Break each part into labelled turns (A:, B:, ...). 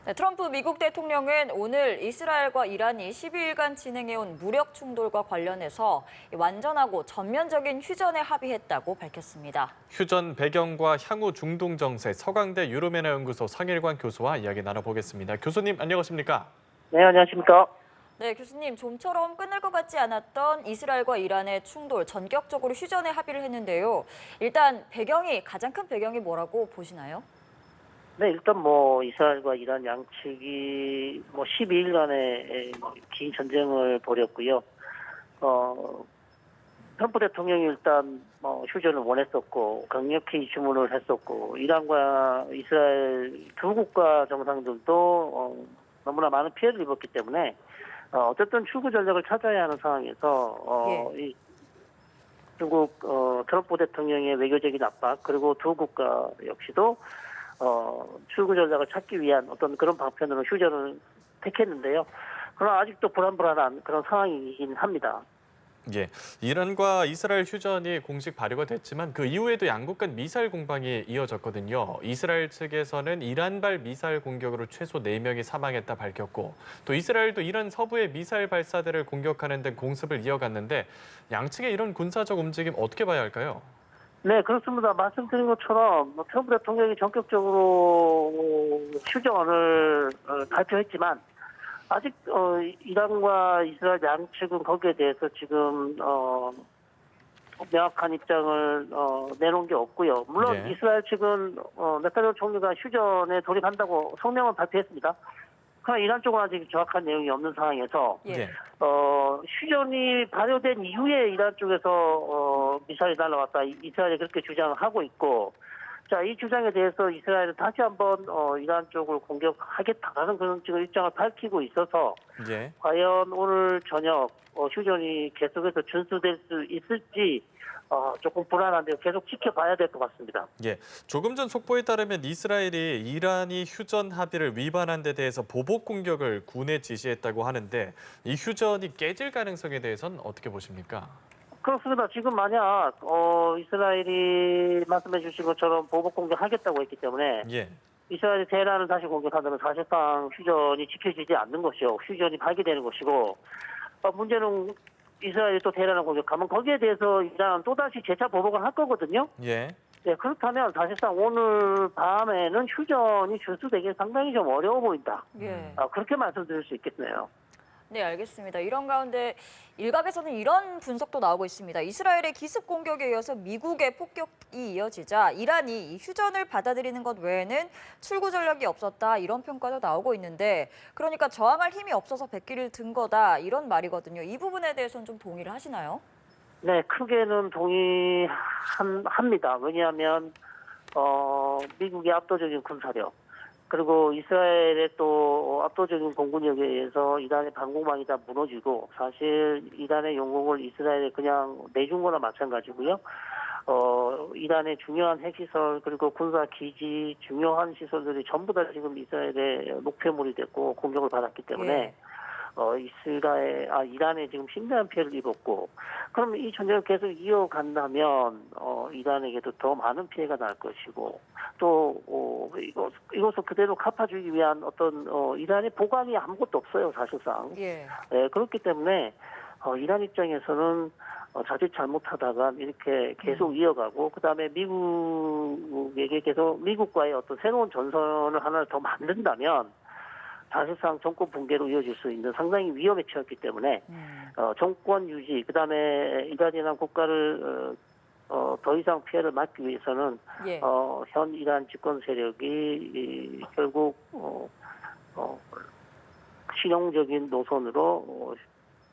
A: 네, 트럼프 미국 대통령은 오늘 이스라엘과 이란이 12일간 진행해온 무력 충돌과 관련해서 완전하고 전면적인 휴전에 합의했다고 밝혔습니다.
B: 휴전 배경과 향후 중동 정세 서강대 유로메나 연구소 상일관 교수와 이야기 나눠보겠습니다. 교수님 안녕하십니까?
C: 네, 안녕하십니까.
A: 네, 교수님, 좀처럼 끝날 것 같지 않았던 이스라엘과 이란의 충돌, 전격적으로 휴전에 합의를 했는데요. 일단 가장 큰 배경이 뭐라고 보시나요?
C: 네, 일단 이스라엘과 이란 양측이 12일간의 긴 전쟁을 벌였고요. 트럼프 대통령이 일단 휴전을 원했었고 강력히 주문을 했었고 이란과 이스라엘 두 국가 정상들도 너무나 많은 피해를 입었기 때문에 어쨌든 출구 전략을 찾아야 하는 상황에서 이 중국 트럼프 대통령의 외교적인 압박 그리고 두 국가 역시도 출구 전략을 찾기 위한 어떤 그런 방편으로 휴전을 택했는데요. 그러나 아직도 불안불안한 그런 상황이긴 합니다.
B: 예, 이란과 이스라엘 휴전이 공식 발효가 됐지만 그 이후에도 양국 간 미사일 공방이 이어졌거든요. 이스라엘 측에서는 이란발 미사일 공격으로 최소 4명이 사망했다 밝혔고 또 이스라엘도 이란 서부의 미사일 발사대를 공격하는 등 공습을 이어갔는데 양측의 이런 군사적 움직임 어떻게 봐야 할까요?
C: 네, 그렇습니다. 말씀드린 것처럼 트럼프 대통령이 전격적으로 휴전을 발표했지만 아직 이란과 이스라엘 양측은 거기에 대해서 지금 명확한 입장을 내놓은 게 없고요. 물론
B: 네.
C: 이스라엘 측은 네타냐후 총리가 휴전에 돌입한다고 성명을 발표했습니다. 그러나 이란 쪽은 아직 정확한 내용이 없는 상황에서
A: 예.
C: 휴전이 발효된 이후에 이란 쪽에서 미사일이 날아왔다. 이스라엘이 그렇게 주장을 하고 있고, 자, 이 주장에 대해서 이스라엘은 다시 한번 이란 쪽을 공격하겠다라는 그런 지금 입장을 밝히고 있어서
B: 예.
C: 과연 오늘 저녁 휴전이 계속해서 준수될 수 있을지 조금 불안한데요. 계속 지켜봐야 될 것 같습니다.
B: 예, 조금 전 속보에 따르면 이스라엘이 이란이 휴전 합의를 위반한 데 대해서 보복 공격을 군에 지시했다고 하는데 이 휴전이 깨질 가능성에 대해서는 어떻게 보십니까?
C: 그렇습니다. 지금 만약 이스라엘이 말씀해 주신 것처럼 보복 공격하겠다고 했기 때문에
B: 예,
C: 이스라엘이 테헤란을 다시 공격한다면 사실상 휴전이 지켜지지 않는 것이요. 휴전이 파기되는 것이고 문제는 이스라엘이 또 테헤란을 공격하면 거기에 대해서 이란은 또다시 재차 보복을 할 거거든요.
B: 예.
C: 네, 그렇다면 사실상 오늘 밤에는 휴전이 준수되기 상당히 좀 어려워 보인다.
A: 예.
C: 그렇게 말씀드릴 수 있겠네요.
A: 네, 알겠습니다. 이런 가운데 일각에서는 이런 분석도 나오고 있습니다. 이스라엘의 기습 공격에 이어서 미국의 폭격이 이어지자 이란이 이 휴전을 받아들이는 것 외에는 출구 전략이 없었다 이런 평가도 나오고 있는데 그러니까 저항할 힘이 없어서 백기를 든 거다 이런 말이거든요. 이 부분에 대해서는 좀 동의를 하시나요?
C: 네, 크게는 동의합니다. 왜냐하면 미국의 압도적인 군사력 그리고 이스라엘의 또 압도적인 공군력에 의해서 이란의 방공망이 다 무너지고 사실 이란의 영공을 이스라엘에 그냥 내준 거나 마찬가지고요. 이란의 중요한 핵시설 그리고 군사 기지 중요한 시설들이 전부 다 지금 이스라엘의 목표물이 됐고 공격을 받았기 때문에 이란에 지금 심대한 피해를 입었고, 그럼 이 전쟁을 계속 이어간다면 이란에게도 더 많은 피해가 날 것이고, 또 이것을 그대로 갚아주기 위한 어떤 이란의 보강이 아무것도 없어요, 사실상.
A: 예.
C: 네, 그렇기 때문에 이란 입장에서는 자칫 잘못하다가 이렇게 계속 이어가고, 그다음에 미국에게 계속 미국과의 어떤 새로운 전선을 하나를 더 만든다면. 사실상 정권 붕괴로 이어질 수 있는 상당히 위험에 처했기 때문에 정권 유지, 그다음에 이란이라는 국가를 더 이상 피해를 막기 위해서는
A: 예.
C: 현 이란 집권 세력이 결국 실용적인 노선으로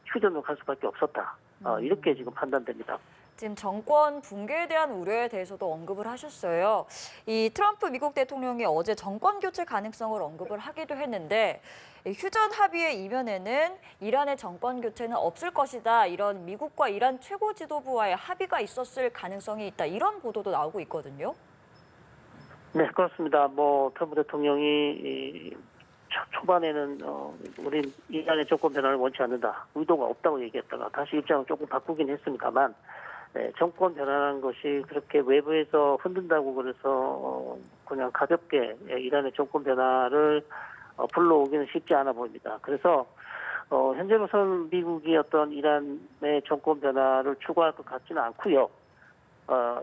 C: 휴전으로 갈 수밖에 없었다. 이렇게 지금 판단됩니다.
A: 지금 정권 붕괴에 대한 우려에 대해서도 언급을 하셨어요. 이 트럼프 미국 대통령이 어제 정권 교체 가능성을 언급을 하기도 했는데 휴전 합의의 이면에는 이란의 정권 교체는 없을 것이다. 이런 미국과 이란 최고 지도부와의 합의가 있었을 가능성이 있다. 이런 보도도 나오고 있거든요.
C: 네, 그렇습니다. 트럼프 대통령이 초반에는 우린 이란의 정권 변화를 원치 않는다. 의도가 없다고 얘기했다가 다시 입장을 조금 바꾸긴 했습니다만 네, 정권 변화라는 것이 그렇게 외부에서 흔든다고 그래서 그냥 가볍게 이란의 정권 변화를 불러오기는 쉽지 않아 보입니다. 그래서 현재로서는 미국이 어떤 이란의 정권 변화를 추구할 것 같지는 않고요.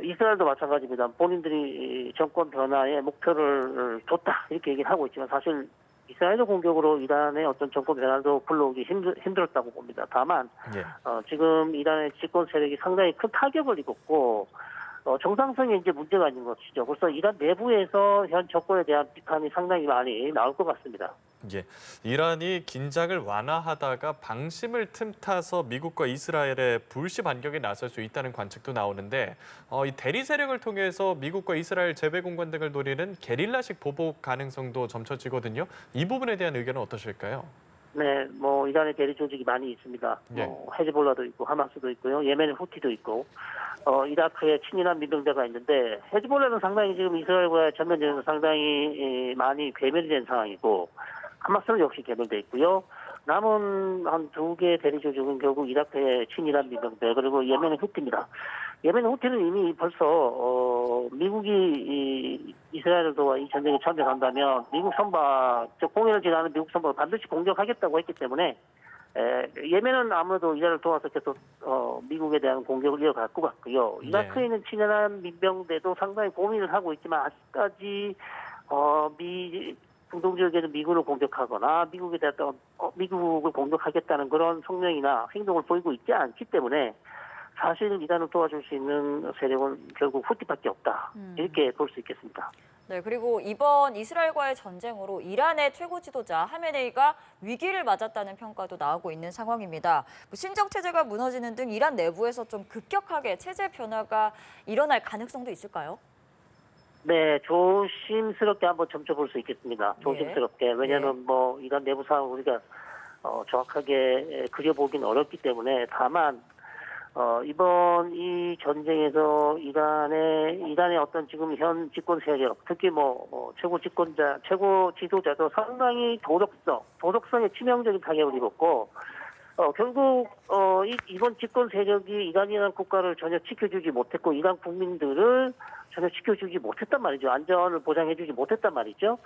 C: 이스라엘도 마찬가지입니다. 본인들이 이 정권 변화에 목표를 뒀다 이렇게 얘기를 하고 있지만 사실 이스라엘의 공격으로 이란의 어떤 정권 변화도 불러오기 힘들었다고 봅니다. 다만
B: 예.
C: 지금 이란의 집권 세력이 상당히 큰 타격을 입었고 정상성에 이제 문제가 있는 것이죠. 그래서 이란 내부에서 현 정권에 대한 비판이 상당히 많이 나올 것 같습니다.
B: 예. 이란이 긴장을 완화하다가 방심을 틈타서 미국과 이스라엘의 불시 반격에 나설 수 있다는 관측도 나오는데 이 대리 세력을 통해서 미국과 이스라엘 재배 공간 등을 노리는 게릴라식 보복 가능성도 점쳐지거든요. 이 부분에 대한 의견은 어떠실까요?
C: 네, 이란의 대리 조직이 많이 있습니다.
B: 예.
C: 헤즈볼라도 있고 하마스도 있고요, 예멘의 후티도 있고, 이라크에 친이란 민병대가 있는데 헤즈볼라는 상당히 지금 이스라엘과의 전면전에서 상당히 많이 괴멸이 된 상황이고 하마스는 역시 괴멸돼 있고요. 남은 한 2개의 대리 조직은 결국 이라크의 친이란 민병대 그리고 예멘의 후티입니다. 예멘 후티는 이미 벌써 미국이 이스라엘을 도와 이 전쟁에 참여한다면 미국 선박, 즉 공연을 지나는 미국 선박을 반드시 공격하겠다고 했기 때문에 예멘은 아무래도 이스라엘을 도와서 계속 미국에 대한 공격을 이어갈 것 같고요. 이라크에 있는 친이란 민병대도 상당히 고민을 하고 있지만 아직까지 중동 지역에는 미군을 공격하거나 미국에 대한 미국을 공격하겠다는 그런 성명이나 행동을 보이고 있지 않기 때문에 사실 이란을 도와줄 수 있는 세력은 결국 후티밖에 없다. 이렇게 볼 수 있겠습니다.
A: 네, 그리고 이번 이스라엘과의 전쟁으로 이란의 최고 지도자 하메네이가 위기를 맞았다는 평가도 나오고 있는 상황입니다. 신정 체제가 무너지는 등 이란 내부에서 좀 급격하게 체제 변화가 일어날 가능성도 있을까요?
C: 네, 조심스럽게 한번 점쳐볼 수 있겠습니다. 조심스럽게. 왜냐하면 이란 내부 상황을 우리가 정확하게 그려보기는 어렵기 때문에 다만 이번 이 전쟁에서 이란의 어떤 지금 현 집권 세력, 특히 최고 지도자도 상당히 도덕성에 치명적인 타격을 입었고, 결국 이번 집권 세력이 이란이라는 국가를 전혀 지켜주지 못했고, 이란 국민들을 전혀 지켜주지 못했단 말이죠. 안전을 보장해주지 못했단 말이죠.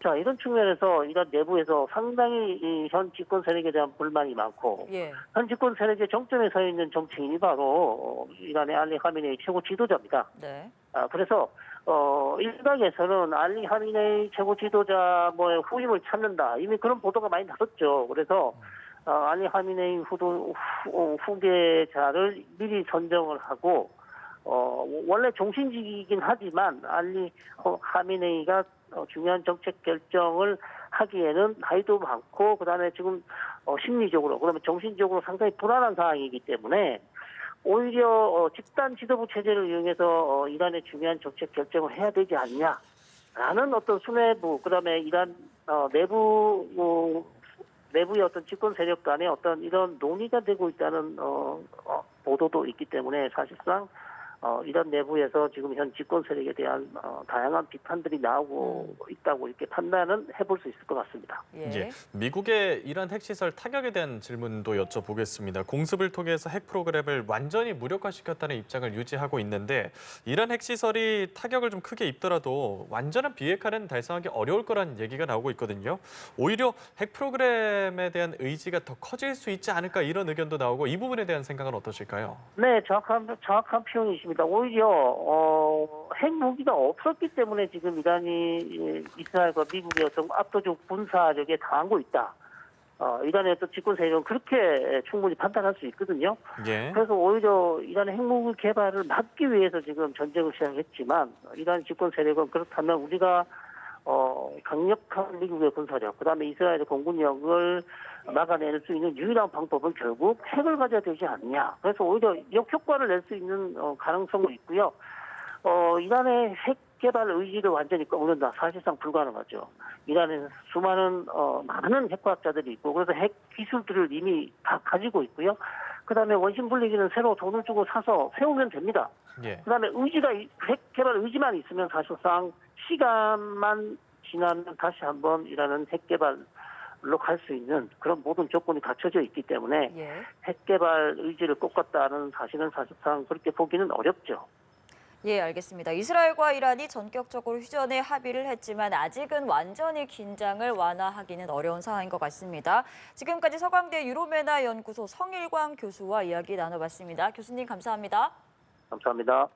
C: 자, 이런 측면에서 이란 내부에서 상당히 이 현 집권 세력에 대한 불만이 많고,
A: 예.
C: 현 집권 세력의 정점에 서 있는 정치인이 바로 이란의 알리 하미네이 최고 지도자입니다.
A: 네.
C: 그래서 일각에서는 알리 하미네이 최고 지도자 후임을 찾는다. 이미 그런 보도가 많이 나섰죠. 그래서 알리 하미네이 후계자를 미리 선정을 하고 원래 종신직이긴 하지만 알리 하미네이가 중요한 정책 결정을 하기에는 나이도 많고 그다음에 지금 심리적으로 그다음에 정신적으로 상당히 불안한 상황이기 때문에 오히려 집단 지도부 체제를 이용해서 이란의 중요한 정책 결정을 해야 되지 않냐라는 어떤 수뇌부 그다음에 이란 내부의 어떤 집권 세력 간의 어떤 이런 논의가 되고 있다는 보도도 있기 때문에 사실상 이란 내부에서 지금 현 집권 세력에 대한 다양한 비판들이 나오고 있다고 이렇게 판단은 해볼 수 있을 것 같습니다.
B: 예. 미국의 이란 핵시설 타격에 대한 질문도 여쭤보겠습니다. 공습을 통해서 핵 프로그램을 완전히 무력화시켰다는 입장을 유지하고 있는데 이란 핵시설이 타격을 좀 크게 입더라도 완전한 비핵화는 달성하기 어려울 거란 얘기가 나오고 있거든요. 오히려 핵 프로그램에 대한 의지가 더 커질 수 있지 않을까 이런 의견도 나오고 이 부분에 대한 생각은 어떠실까요?
C: 네, 정확한 표현이십니다. 오히려 핵무기가 없었기 때문에 지금 이란이 이스라엘과 미국의 어떤 압도적 군사력에 당하고 있다. 이란의 어떤 집권 세력은 그렇게 충분히 판단할 수 있거든요.
B: 예.
C: 그래서 오히려 이란의 핵무기 개발을 막기 위해서 지금 전쟁을 시작했지만 이란 집권 세력은 그렇다면 우리가 강력한 미국의 군사력, 그다음에 이스라엘의 공군력을 막아낼 수 있는 유일한 방법은 결국 핵을 가져야 되지 않냐. 그래서 오히려 역효과를 낼 수 있는 가능성도 있고요. 이란의 핵 개발 의지를 완전히 꺾는다. 사실상 불가능하죠. 이란에는 수많은 많은 핵과학자들이 있고 그래서 핵 기술들을 이미 다 가지고 있고요. 그다음에 원심 분리기는 새로 돈을 주고 사서 세우면 됩니다.
B: 예.
C: 그다음에 핵 개발 의지만 있으면 사실상 시간만 지나면 다시 한번 이란은 핵 개발로 갈 수 있는 그런 모든 조건이 갖춰져 있기 때문에 핵 개발 의지를 꺾었다는 사실은 사실상 그렇게 보기는 어렵죠.
A: 예, 알겠습니다. 이스라엘과 이란이 전격적으로 휴전에 합의를 했지만 아직은 완전히 긴장을 완화하기는 어려운 상황인 것 같습니다. 지금까지 서강대 유로메나 연구소 성일광 교수와 이야기 나눠봤습니다. 교수님 감사합니다.
C: 감사합니다.